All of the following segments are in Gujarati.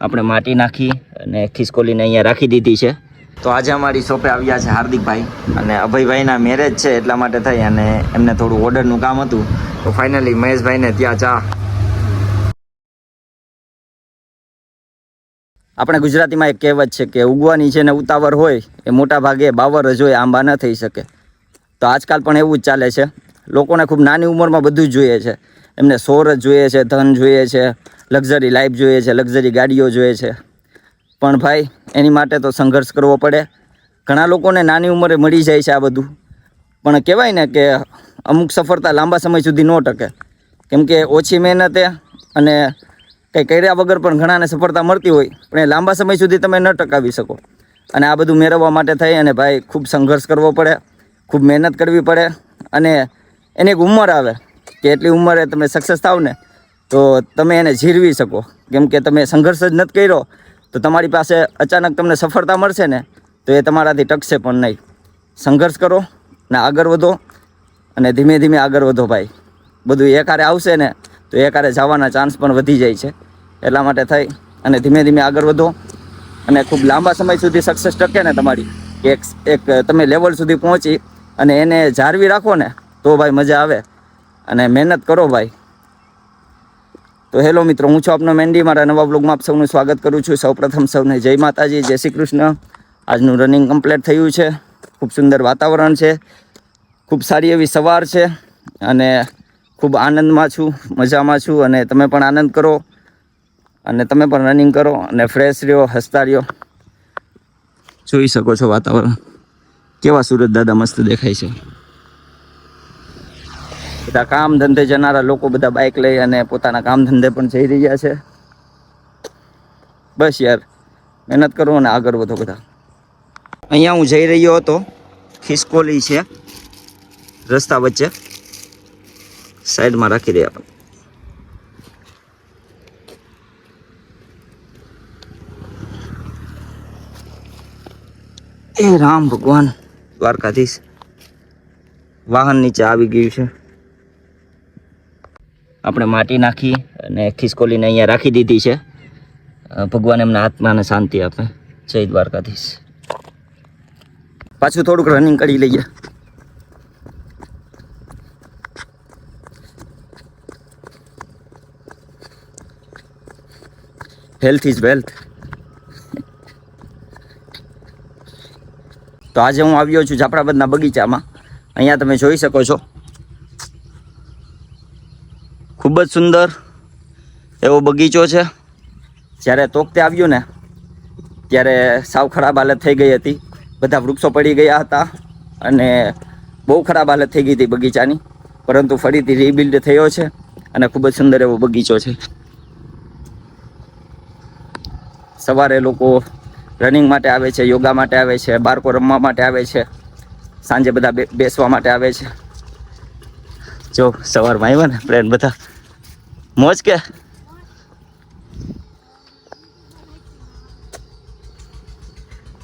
આપણે માટી નાખી અને ખિસકોલીને અહીંયા રાખી દીધી છે. તો આજે અમારી શોપે આવ્યા છે હાર્દિકભાઈ અને અભયભાઈના મેરેજ છે એટલા માટે થઈ અને એમને થોડું ઓર્ડરનું કામ હતું. તો ફાઇનલી મહેશભાઈને ત્યાં ચા. આપણે ગુજરાતીમાં એક કહેવત છે કે ઉગવાની છે ને ઉતાવળ હોય એ મોટા ભાગે બાવર જ હોય, આંબા ન થઈ શકે. તો આજકાલ પણ એવું જ ચાલે છે. લોકોને ખૂબ નાની ઉંમરમાં બધું જ જોઈએ છે. એમને સોર જ જોઈએ છે, ધન જોઈએ છે, લક્ઝરી લાઈફ જોઈએ છે, લક્ઝરી ગાડીઓ જોઈએ છે. પણ ભાઈ એની માટે તો સંઘર્ષ કરવો પડે. ઘણા લોકોને નાની ઉંમરે મળી જાય છે આ બધું, પણ કહેવાય ને કે અમુક સફળતા લાંબા સમય સુધી ન ટકે. કેમ કે ઓછી મહેનતે અને કંઈ કર્યા વગર પણ ઘણાને સફળતા મળતી હોય, પણ એ લાંબા સમય સુધી તમે ન ટકાવી શકો. અને આ બધું મેળવવા માટે થઈ અને ભાઈ ખૂબ સંઘર્ષ કરવો પડે, ખૂબ મહેનત કરવી પડે. અને એની એક ઉંમર આવે કે એટલી ઉંમરે તમે સક્સેસ થાવ ને તો તમે એને જીરવી શકો. કેમ કે તમે સંઘર્ષ જ નથી કર્યો તો તમારી પાસે અચાનક તમને સફળતા મળશે ને તો એ તમારાથી ટકશે પણ નહીં. સંઘર્ષ કરો ને આગળ વધો અને ધીમે ધીમે આગળ વધો ભાઈ. બધું એકારે આવશે ને તો એકારે જવાના ચાન્સ પણ વધી જાય છે. એટલા માટે થઈ અને ધીમે ધીમે આગળ વધો અને ખૂબ લાંબા સમય સુધી સક્સેસ ટકે ને તમારી એક તમે લેવલ સુધી પહોંચી અને એને જાળવી રાખો ને તો ભાઈ મજા આવે. અને મહેનત કરો ભાઈ. તો હેલો મિત્રો, હું છું આપનો મેન્ડી. મારા નવા બ્લોગમાં આપ સૌનું સ્વાગત કરું છું. સૌપ્રથમ સૌને જય માતાજી, જય શ્રી કૃષ્ણ. આજનું રનિંગ કમ્પ્લીટ થયું છે. ખૂબ સુંદર વાતાવરણ છે, ખૂબ સારી એવી સવાર છે અને ખૂબ આનંદમાં છું, મજામાં છું. અને તમે પણ આનંદ કરો અને તમે પણ રનિંગ કરો અને ફ્રેશ રહ્યો, હસતા રહ્યો. જોઈ શકો છો વાતાવરણ કેવા સુરત દાદા મસ્ત દેખાય છે. બધા કામ ધંધે જનારા લોકો બધા બાઇક લઈ અને પોતાના કામ ધંધે પણ જઈ રહ્યા છે. બસ યાર મહેનત કરો અને આગળ વધો બધા. અહીંયા હું જઈ રહ્યો હતો, ખિસકોલી છે રસ્તા વચ્ચે, સાઈડમાં રાખી દે આપણે. એ રામ ભગવાન દ્વારકાધીશ, વાહન નીચે આવી ગયું છે. આપણે માટી નાખી અને ખિસકોલીને અહીંયા રાખી દીધી છે. ભગવાન એમના આત્માને શાંતિ આપે. જય દ્વારકાધીશ. પાછું થોડુંક રનિંગ કરી લઈએ. Health is wealth. તો આજે હું આવ્યો છું જાફરાબાદના બગીચામાં. અહીંયા તમે જોઈ શકો છો ખૂબ જ સુંદર એવો બગીચો છે. જ્યારે તોકતે આવ્યું ને ત્યારે સાવ ખરાબ હાલત થઈ ગઈ હતી. બધા વૃક્ષો પડી ગયા હતા અને બહુ ખરાબ હાલત થઈ ગઈ હતી બગીચાની. પરંતુ ફરીથી રીબિલ્ડ થયો છે અને ખૂબ જ સુંદર એવો બગીચો છે. સવારે લોકો રનિંગ માટે આવે છે, યોગા માટે આવે છે, બાળકો રમવા માટે આવે છે, સાંજે બધા બેસવા માટે આવે છે. જો સવારમાં આવ્યા ને ફ્રેન્ડ બધા મોજ કે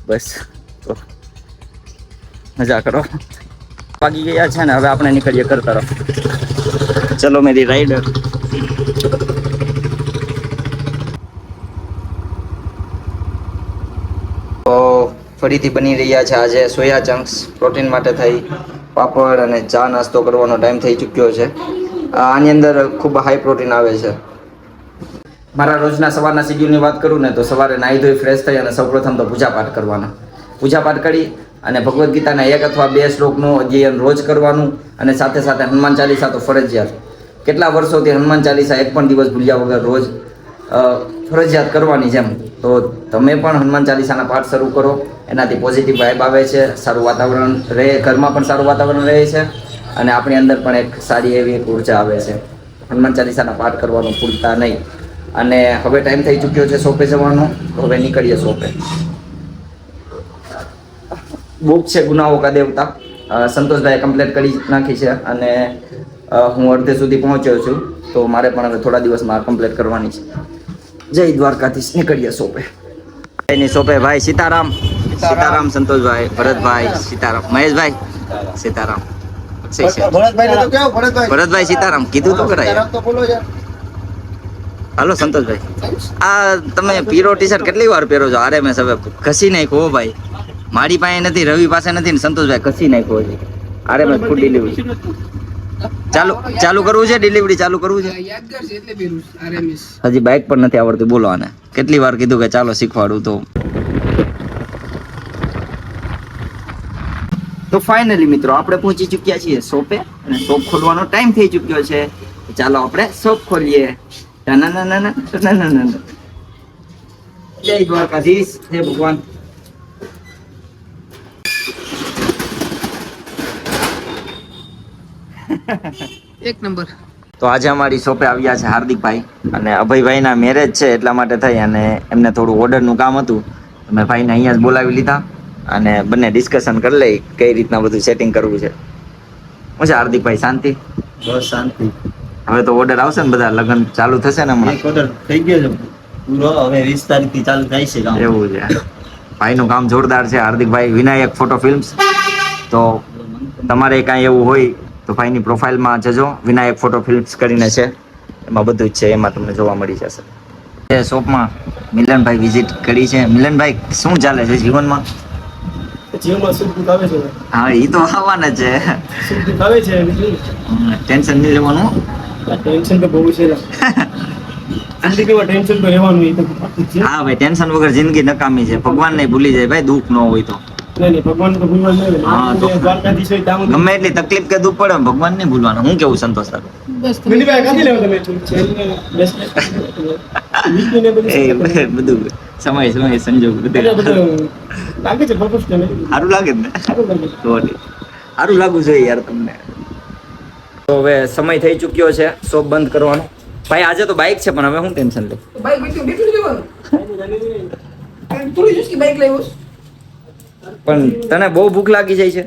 બસ તો મજા કરો. વાગી ગયા છે ને હવે આપણે નીકળીએ ઘર તરફ. ચલો મેરી રાઈડર. તો ફરીથી બની રહ્યા છે આજે સોયા ચંક્સ. પ્રોટીન માટે થઈ પાપડ અને ચા નાસ્તો કરવાનો ટાઈમ થઈ ચૂક્યો છે. આની અંદર ખૂબ હાઈ પ્રોટીન આવે છે. મારા રોજના સવારના શેડ્યુલની વાત કરું ને તો સવારે નાહી ધોઈ ફ્રેશ થઈ અને સૌપ્રથમ તો પૂજાપાઠ કરવાના. પૂજાપાઠ કરી અને ભગવદ્ ગીતાના 1 અથવા 2 શ્લોકનું અધ્યયન રોજ કરવાનું અને સાથે સાથે હનુમાન ચાલીસા તો ફરજિયાત. કેટલા વર્ષોથી હનુમાન ચાલીસા એક પણ દિવસ ભૂલ્યા વગર રોજ ફરજિયાત કરવાની જેમ. તો તમે પણ હનુમાન ચાલીસાના પાઠ શરૂ કરો. એનાથી પોઝિટિવ વાઇબ આવે છે, સારું વાતાવરણ રહે, ઘરમાં પણ સારું વાતાવરણ રહે છે અને આપણી અંદર પણ એક સારી એવી એક ઉર્જા આવે છે. હનુમાન ચાલીસાના પાઠ કરવાનું ભૂલતા નહીં. અને હવે ટાઈમ થઈ ચૂક્યો છે શોપે જવાનો. તો હવે નીકળીએ શોપે. બુક છે ગુનાઓ કા દેવતા, સંતોષભાઈએ કમ્પ્લીટ કરી નાખી છે અને હું અડધે સુધી પહોંચ્યો છું. તો મારે પણ હવે થોડા દિવસમાં કમ્પ્લીટ કરવાની છે. જય દ્વારકાધીશ. નીકળીએ શોપે. એની શોપે ભાઈ સીતારામ. સીતારામ સંતોષભાઈ, ભરતભાઈ સીતારામ, મહેશભાઈ સીતારામ, ભરતભાઈ સીતારામ કીધું તો કરાય. હાલો સંતોષભાઈ, આ તમે પીરો ટી શર્ટ કેટલી વાર પહેરો છો? RMS હવે ઘસી નાખ્યો ભાઈ, મારી પાસે નથી, રવિ પાસે નથી ને સંતોષભાઈ ઘસી નાખ્યો છે. RMS ફૂડ ડિલિવરી ચાલુ કરવું છે, ડિલિવરી ચાલુ કરવું છે. હજી બાઇક પર નથી આવડતું, બોલો આને કેટલી વાર કીધું કે ચાલો શીખવાડું. તો ફાઇનલી મિત્રો આપણે પહોંચી ચૂક્યા છીએ શોપે અને શોપ ખોલવાનો ટાઈમ થઈ ચૂક્યો છે. ચાલો આપણે શોપ ખોલીએ. જય દ્વારકાધીશ, હે ભગવાન. એક નંબર. તો આજે અમારી શોપે આવ્યા છે હાર્દિકભાઈ અને અભયભાઈના મેરેજ છે, એટલા માટે થઈ અને એમને થોડું ઓર્ડરનું કામ હતું. મેં ભાઈને અહીંયા જ બોલાવી લીધા અને બંને ડિસ્કશન કરી લઈ કઈ રીતના બધું સેટિંગ કરવું છે. શું છે હાર્દિકભાઈ, શાંતિ? બસ શાંતિ. હવે તો ઓર્ડર આવશે ને, બધા લગ્ન ચાલુ થશે ને હમણાં. એક ઓર્ડર થઈ ગયો છે પૂરો, હવે 20 તારીખથી ચાલુ થાય છે કામ. એવું છે. ભાઈનું કામ જોરદાર છે. હાર્દિકભાઈ વિનાયક ફોટો ફિલ્મ્સ. તો તમારે કાંઈ એવું હોય તો ભાઈની પ્રોફાઇલમાં જજો, વિનાયક ફોટો ફિલ્મ્સ કરીને છે, એમાં બધું જ છે, એમાં તમને જોવા મળી જશે. એ શોપમાં મિલનભાઈ વિઝિટ કરી છે. મિલનભાઈ શું ચાલે છે જીવનમાં? જીવનમાં સુખ દુઃખ આવે છે. હા, એ તો આવવાના છે. સુખ દુઃખ આવે છે. ટેન્શન નહીં લેવાનું. ટેન્શન તો બહુ છે. જિંદગીમાં ટેન્શન તો રહેવાનું, એ તો પાક્કું જ છે. હા ભાઈ, ટેન્શન વગર જિંદગી નકામી છે. ભગવાન નહીં ભૂલી જાય ભાઈ, દુઃખ ન હોય તો. નહીં ભગવાન તો ભૂલવાનું નહીં. હા, તો દ્વારકાધીશ હોય ત્યાં ગમે એટલી તકલીફ કે દુઃખ પડે ભગવાન નહીં ભૂલવાનું. હું કેવું સંતોષ તારું? બસ મિલીભાઈ કાઢી લેવો તમે બધું સમય સંજોગ બધું લાગે છે પર્પસ તમે સારું લાગે ને? તો સારું લાગવું જોઈએ યાર તમને. તો હવે સમય થઈ ચૂક્યો છે શોપ બંધ કરવાનો. ભાઈ આજે તો બાઇક છે પણ હવે હું ટેન્શન લઉં? બાઈક બેઠું લેવાનું. થોડી જુસ્કી બાઈક લાવ્યો. પણ તને બહુ ભૂખ લાગી જાય છે.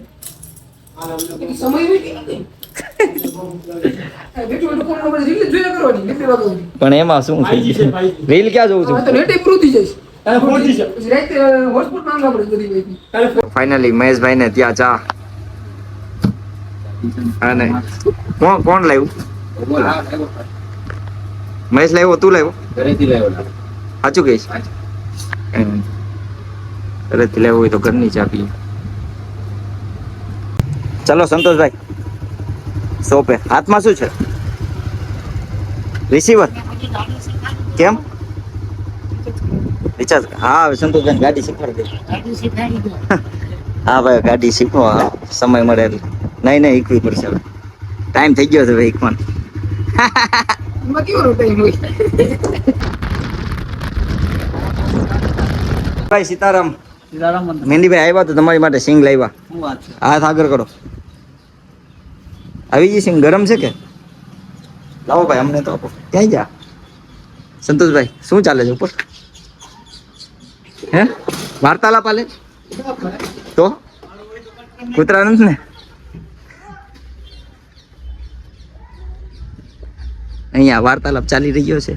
સમય વેટી નથી. બેઠું કોણ નંબર રીલ જોયા કરવાની લીફ્ટ વાગવાની. પણ એમાં શું થઈ ગયું? રીલ ક્યાં જોઉં તો છું? નેટ ઇમ્પ્રૂવ થઈ જશે. પછી રાતે હોસ્પિટલ માંગવા પડે બધી બાઈક. ફાઇનલી મહેશભાઈ ને ત્યાં ચા અને કોણ લાવ્યું? મહેશ લાવ્યો? તું લાવ્યો? ઘરેથી લાવ્યો. સાચું કહીશ? ઘરેથી લાવ્યો હોય તો ઘરની ચા પીએ. ચલો સંતોષભાઈ શોપે. હાથમાં શું છે? રિસીવર? કેમ? રિચાર્જ? હા હવે સંતોષભાઈ ગાડી શીખવાડી દે. હા ભાઈ ગાડી શીખવો, સમય મળે એટલે. નહીં શીખવી પડશે હવે, ટાઈમ થઈ ગયો છે ભાઈ શીખવાનો. એમાં કેવો ટાઈમ હોય? ભાઈ સીતારામ. મહેંદીભાઈ આવ્યા તો તમારી માટે સિંગ લાવ્યા. હાથ આગળ કરો. આવી ગઈ સિંગ? ગરમ છે કે? લાવો ભાઈ અમને તો આપો. ક્યાં ગયા સંતોષભાઈ? શું ચાલે છે ઉપર? હે વાર્તાલાપ આલે તો કૂતરા નથી ને? અહીંયા વાર્તાલાપ ચાલી રહ્યો છે.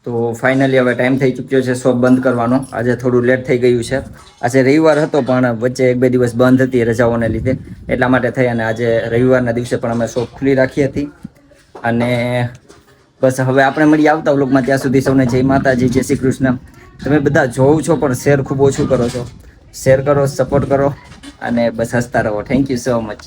તો ફાઇનલી હવે ટાઈમ થઈ ચૂક્યો છે શોપ બંધ કરવાનો. આજે થોડું લેટ થઈ ગયું છે. આજે રવિવાર હતો પણ વચ્ચે 1-2 દિવસ બંધ હતી રજાઓને લીધે, એટલા માટે થઈ અને આજે રવિવારના દિવસે પણ અમે શોપ ખુલ્લી રાખી હતી. અને બસ હવે આપણે મળી આવતા વ્લોગમાં. ત્યાં સુધી સૌને જય માતાજી, જય શ્રી કૃષ્ણ. તમે બધા જોવ છો પણ શેર ખૂબ ઓછું કરો છો. શેર કરો, સપોર્ટ કરો અને બસ હસતા રહો. Thank you so much.